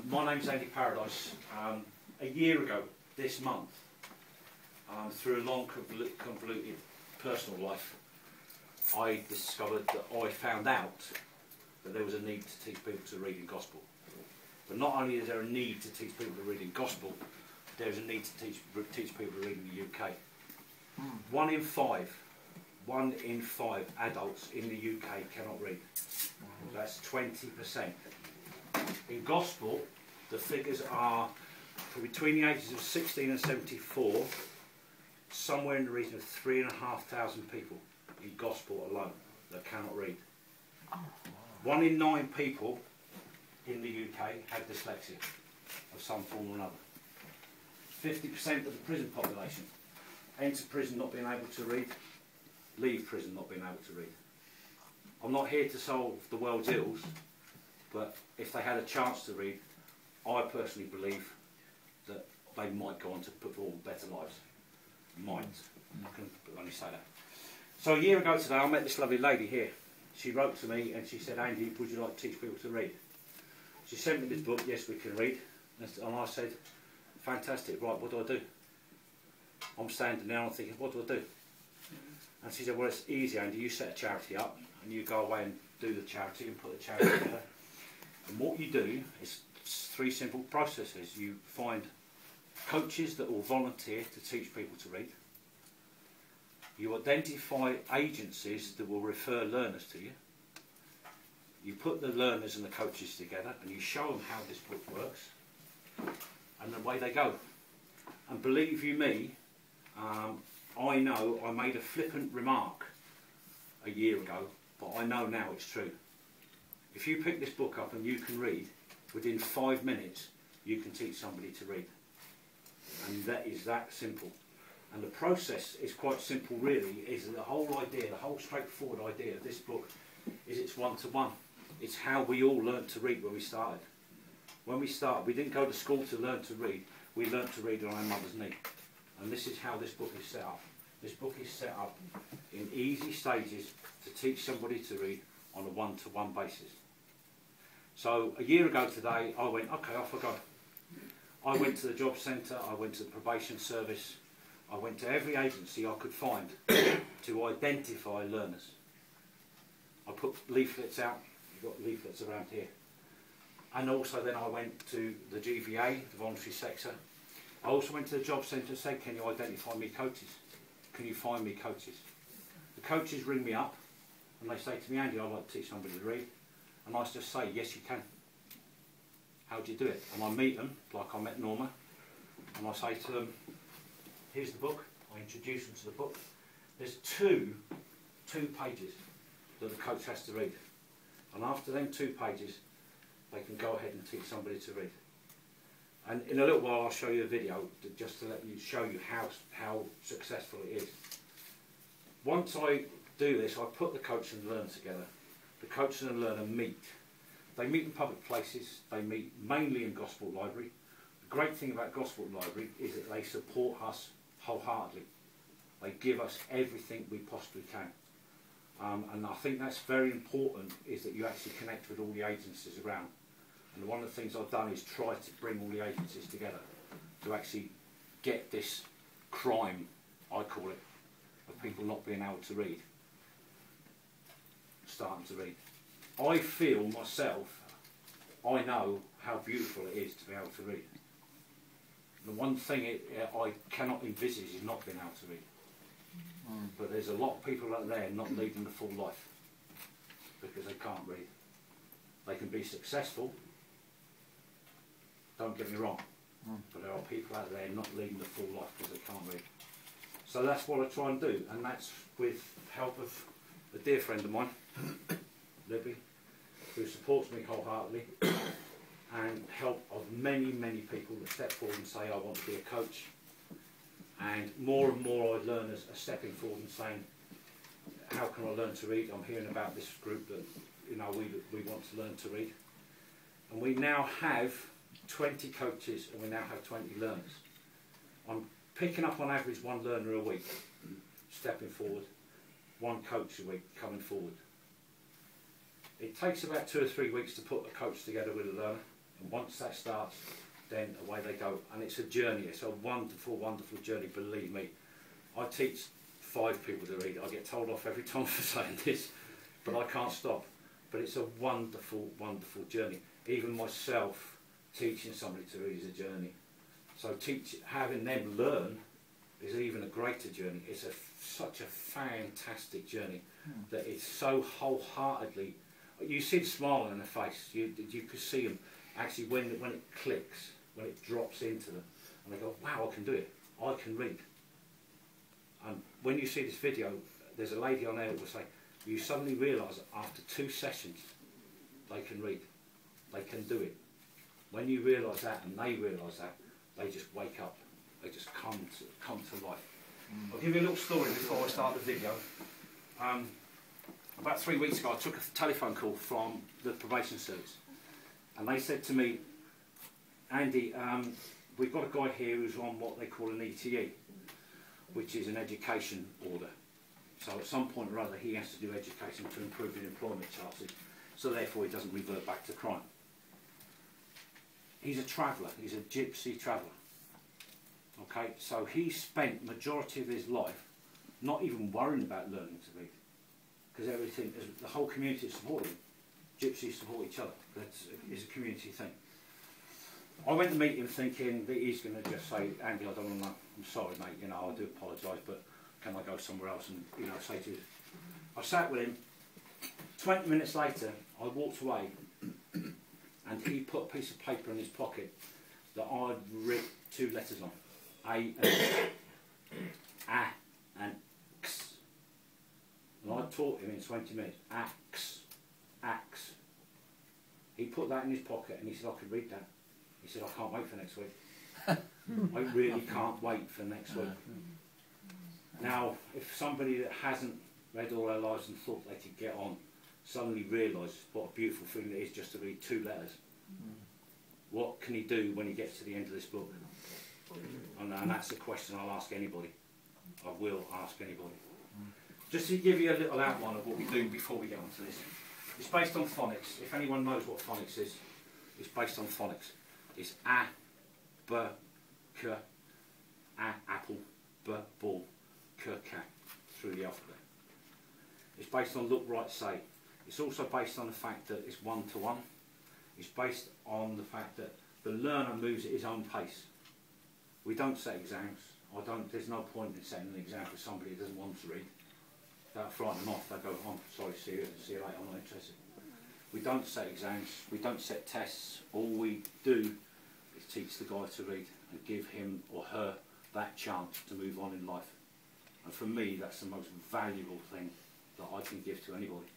My name's Andy Paradise. A year ago, this month, through a long convoluted personal life, I discovered that I found out that there was a need to teach people to read in gospel. But not only is there a need to teach people to read in gospel, there's a need to teach people to read in the UK. 1 in 5 adults in the UK cannot read. That's 20%. In gospel, the figures are for between the ages of 16 and 74, somewhere in the region of 3,500 people in gospel alone that cannot read. 1 in 9 people in the UK have dyslexia of some form or another. 50% of the prison population enter prison not being able to read, leave prison not being able to read. I'm not here to solve the world's ills, but if they had a chance to read, I personally believe that they might go on to perform better lives. Might. I can only say that. So a year ago today, I met this lovely lady here. She wrote to me and she said, "Andy, would you like to teach people to read?" She sent me this book, Yes We Can Read, and I said, "Fantastic, right, what do I do?" I'm standing there and I'm thinking, what do I do? And she said, "Well, it's easy, Andy, you set a charity up and you go away and do the charity and put the charity together. And what you do is 3 simple processes. You find coaches that will volunteer to teach people to read. You identify agencies that will refer learners to you. You put the learners and the coaches together and you show them how this book works. And away they go. And believe you me, I know I made a flippant remark a year ago, but I know now it's true. If you pick this book up and you can read, within 5 minutes you can teach somebody to read. And that is that simple. And the process is quite simple really, is the whole idea, the whole straightforward idea of this book is it's one-to-one. It's how we all learnt to read when we started. When we started, we didn't go to school to learn to read, we learnt to read on our mother's knee. And this is how this book is set up. This book is set up in easy stages to teach somebody to read on a one-to-one basis. So a year ago today, I went, okay, off I go. I went to the job centre, I went to the probation service, I went to every agency I could find to identify learners. I put leaflets out, you've got leaflets around here. And also then I went to the GVA, the voluntary sector. I also went to the job centre and said, can you identify me coaches? Can you find me coaches? The coaches ring me up and they say to me, "Andy, I'd like to teach somebody to read." And I just say, "Yes, you can." How do you do it? And I meet them, like I met Norma, and I say to them, "Here's the book." I introduce them to the book. There's two pages that the coach has to read. And after them 2 pages, they can go ahead and teach somebody to read. And in a little while I'll show you a video just to show you how successful it is. Once I do this, I put the coach and the learner together. The coach and the learner meet. They meet in public places, they meet mainly in Gospel Library. The great thing about Gospel Library is that they support us wholeheartedly. They give us everything we possibly can. And I think that's very important, is that you actually connect with all the agencies around. And one of the things I've done is try to bring all the agencies together to actually get this crime, I call it, of people not being able to read, starting to read. I feel myself, I know how beautiful it is to be able to read. The one thing I cannot envisage is not being able to read. But there's a lot of people out there not leading the full life because they can't read. They can be successful, don't get me wrong, but there are people out there not leading the full life because they can't read. So that's what I try and do, and that's with help of a dear friend of mine, Libby, who supports me wholeheartedly, and help of many, many people that step forward and say, "I want to be a coach." And more our learners are stepping forward and saying, "How can I learn to read? I'm hearing about this group that we want to learn to read." And we now have 20 coaches and we now have 20 learners. I'm picking up on average 1 learner a week, stepping forward, 1 coach a week coming forward. It takes about 2 or 3 weeks to put a coach together with a learner. And once that starts, then away they go. And it's a journey. It's a wonderful, wonderful journey, believe me. I teach 5 people to read. I get told off every time for saying this, but I can't stop. But it's a wonderful, wonderful journey. Even myself, teaching somebody to read is a journey. So having them learn is even a greater journey. It's such a fantastic journey that it's so wholeheartedly. You see the smile on their face. You could see them actually when it clicks, when it drops into them, and they go, "Wow, I can do it. I can read." And when you see this video, there's a lady on there that will say, you suddenly realise that after 2 sessions, they can read. They can do it. When you realise that and they realise that, they just wake up. They just come to life. I'll give you a little story before I start the video. About 3 weeks ago, I took a telephone call from the probation service, and they said to me, "Andy, we've got a guy here who's on what they call an ETE, which is an education order. So at some point or other, he has to do education to improve his employment chances, so therefore he doesn't revert back to crime. He's a traveller. He's a gypsy traveller. Okay, so he spent majority of his life not even worrying about learning to read, because everything, the whole community is supporting him. Gypsies support each other. It's a community thing. I went to meet him thinking that he's going to just say, "Andy, I don't want to know. I'm sorry, mate. You know, I do apologise, but can I go somewhere else?" And you know, say to him. I sat with him. 20 minutes later, I walked away, and he put a piece of paper in his pocket that I'd written 2 letters on, A and A and X. And I taught him in 20 minutes, axe, axe. He put that in his pocket and he said, "I could read that." He said, "I can't wait for next week." I really can't wait for next week. Now, if somebody that hasn't read all their lives and thought they could get on suddenly realises what a beautiful thing it is just to read 2 letters, what can he do when he gets to the end of this book? And that's a question I'll ask anybody. I will ask anybody. Just to give you a little outline of what we do before we get on to this. It's based on phonics. If anyone knows what phonics is, it's based on phonics. It's A, B, K, A, apple, B, ball, K, cat, through the alphabet. It's based on look, write, say. It's also based on the fact that it's 1-to-1. It's based on the fact that the learner moves at his own pace. We don't set exams. There's no point in setting an exam for somebody who doesn't want to read. That'll frighten them off. They'll go, "Oh, sorry, see you later, I'm not interested." We don't set exams. We don't set tests. All we do is teach the guy to read and give him or her that chance to move on in life. And for me, that's the most valuable thing that I can give to anybody.